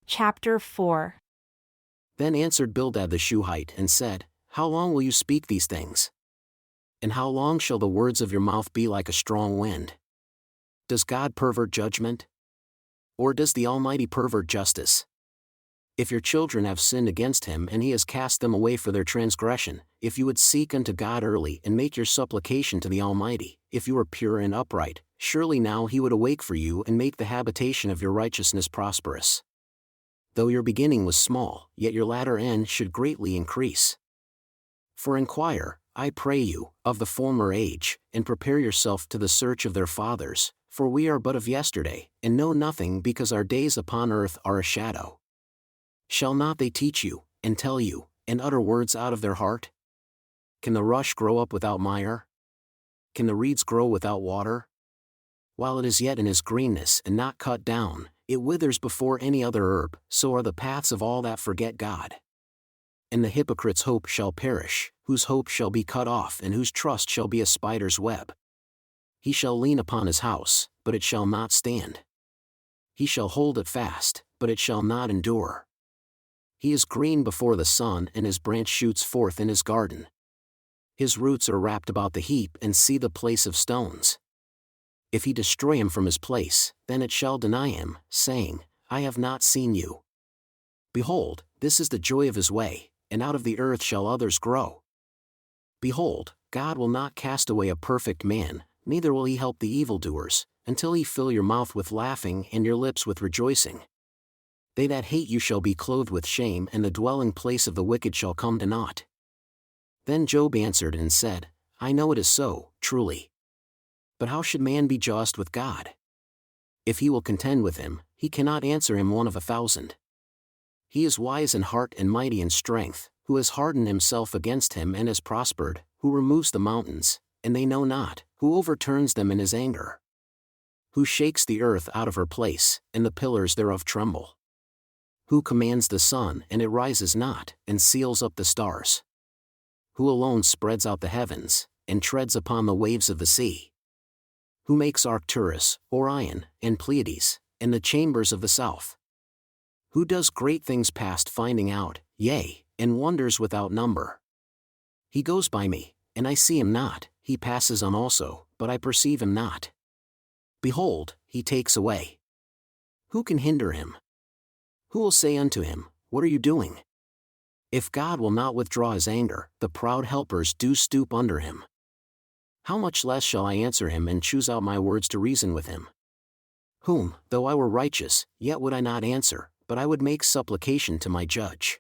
Chapter 4. Then answered Bildad the Shuhite and said, How long will you speak these things? And how long shall the words of your mouth be like a strong wind? Does God pervert judgment? Or does the Almighty pervert justice? If your children have sinned against him and he has cast them away for their transgression, if you would seek unto God early and make your supplication to the Almighty, if you are pure and upright, surely now he would awake for you and make the habitation of your righteousness prosperous. Though your beginning was small, yet your latter end should greatly increase. For inquire, I pray you, of the former age, and prepare yourself to the search of their fathers, for we are but of yesterday, and know nothing because our days upon earth are a shadow. Shall not they teach you, and tell you, and utter words out of their heart? Can the rush grow up without mire? Can the reeds grow without water? While it is yet in his greenness and not cut down, it withers before any other herb, so are the paths of all that forget God. And the hypocrite's hope shall perish, whose hope shall be cut off and whose trust shall be a spider's web. He shall lean upon his house, but it shall not stand. He shall hold it fast, but it shall not endure. He is green before the sun and his branch shoots forth in his garden. His roots are wrapped about the heap and see the place of stones. If he destroy him from his place, then it shall deny him, saying, I have not seen you. Behold, this is the joy of his way, and out of the earth shall others grow. Behold, God will not cast away a perfect man, neither will he help the evildoers, until he fill your mouth with laughing and your lips with rejoicing. They that hate you shall be clothed with shame, and the dwelling place of the wicked shall come to naught. Then Job answered and said, I know it is so, truly. But how should man be just with God? If he will contend with him, he cannot answer him 1 of 1,000. He is wise in heart and mighty in strength, who has hardened himself against him and has prospered, who removes the mountains, and they know not, who overturns them in his anger. Who shakes the earth out of her place, and the pillars thereof tremble. Who commands the sun and it rises not, and seals up the stars. Who alone spreads out the heavens, and treads upon the waves of the sea. Who makes Arcturus, Orion, and Pleiades, and the chambers of the south. Who does great things past finding out, yea, and wonders without number. He goes by me, and I see him not, he passes on also, but I perceive him not. Behold, he takes away. Who can hinder him? Who will say unto him, What are you doing? If God will not withdraw his anger, the proud helpers do stoop under him. How much less shall I answer him and choose out my words to reason with him? Whom, though I were righteous, yet would I not answer, but I would make supplication to my judge.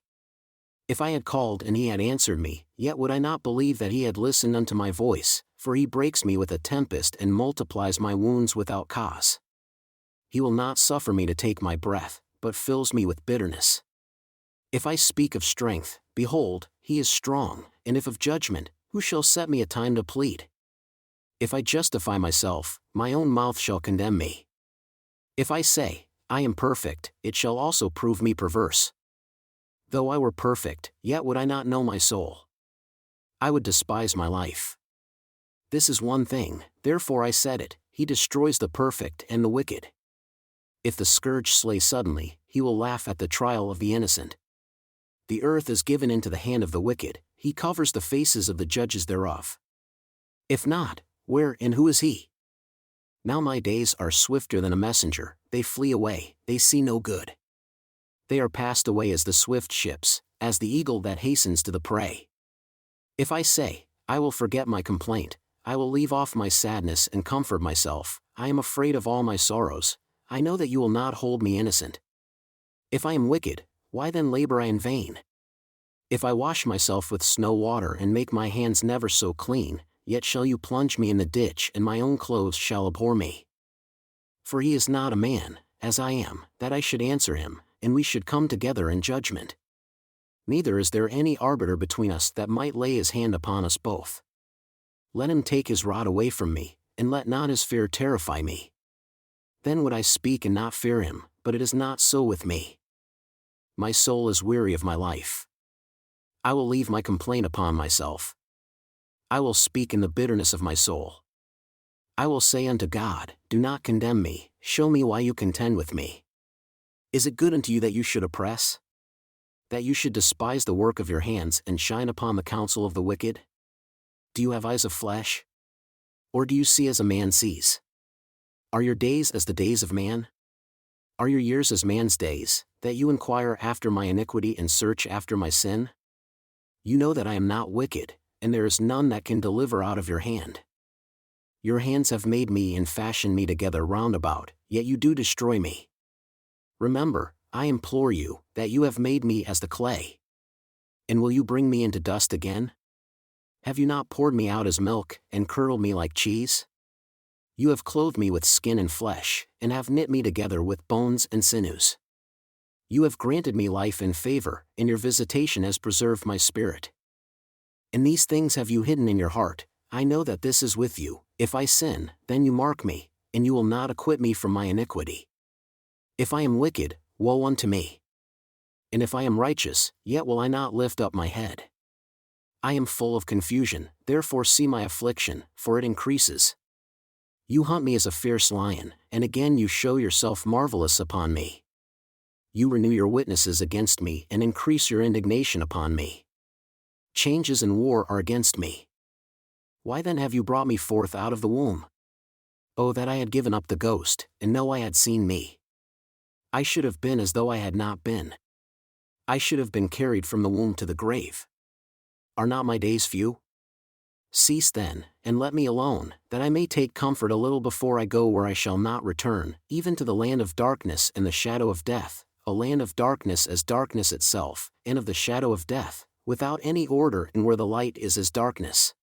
If I had called and he had answered me, yet would I not believe that he had listened unto my voice, for he breaks me with a tempest and multiplies my wounds without cause. He will not suffer me to take my breath, but fills me with bitterness. If I speak of strength, behold, he is strong, and if of judgment, who shall set me a time to plead? If I justify myself, my own mouth shall condemn me. If I say, I am perfect, it shall also prove me perverse. Though I were perfect, yet would I not know my soul. I would despise my life. This is one thing, therefore I said it, he destroys the perfect and the wicked. If the scourge slay suddenly, he will laugh at the trial of the innocent. The earth is given into the hand of the wicked, he covers the faces of the judges thereof. If not, where and who is he? Now my days are swifter than a messenger, they flee away, they see no good. They are passed away as the swift ships, as the eagle that hastens to the prey. If I say, I will forget my complaint, I will leave off my sadness and comfort myself, I am afraid of all my sorrows, I know that you will not hold me innocent. If I am wicked, why then labor I in vain? If I wash myself with snow water and make my hands never so clean, yet shall you plunge me in the ditch and my own clothes shall abhor me. For he is not a man, as I am, that I should answer him, and we should come together in judgment. Neither is there any arbiter between us that might lay his hand upon us both. Let him take his rod away from me, and let not his fear terrify me. Then would I speak and not fear him, but it is not so with me. My soul is weary of my life. I will leave my complaint upon myself. I will speak in the bitterness of my soul. I will say unto God, Do not condemn me, show me why you contend with me. Is it good unto you that you should oppress? That you should despise the work of your hands and shine upon the counsel of the wicked? Do you have eyes of flesh? Or do you see as a man sees? Are your days as the days of man? Are your years as man's days, that you inquire after my iniquity and search after my sin? You know that I am not wicked, and there is none that can deliver out of your hand. Your hands have made me and fashioned me together round about, yet you do destroy me. Remember, I implore you, that you have made me as the clay. And will you bring me into dust again? Have you not poured me out as milk, and curdled me like cheese? You have clothed me with skin and flesh, and have knit me together with bones and sinews. You have granted me life and favor, and your visitation has preserved my spirit. And these things have you hidden in your heart. I know that this is with you. If I sin, then you mark me, and you will not acquit me from my iniquity. If I am wicked, woe unto me. And if I am righteous, yet will I not lift up my head. I am full of confusion, therefore see my affliction, for it increases. You hunt me as a fierce lion, and again you show yourself marvelous upon me. You renew your witnesses against me and increase your indignation upon me. Changes and war are against me. Why then have you brought me forth out of the womb? Oh, that I had given up the ghost, and no eye had seen me. I should have been as though I had not been. I should have been carried from the womb to the grave. Are not my days few? Cease then, and let me alone, that I may take comfort a little before I go where I shall not return, even to the land of darkness and the shadow of death, a land of darkness as darkness itself, and of the shadow of death, without any order and where the light is as darkness.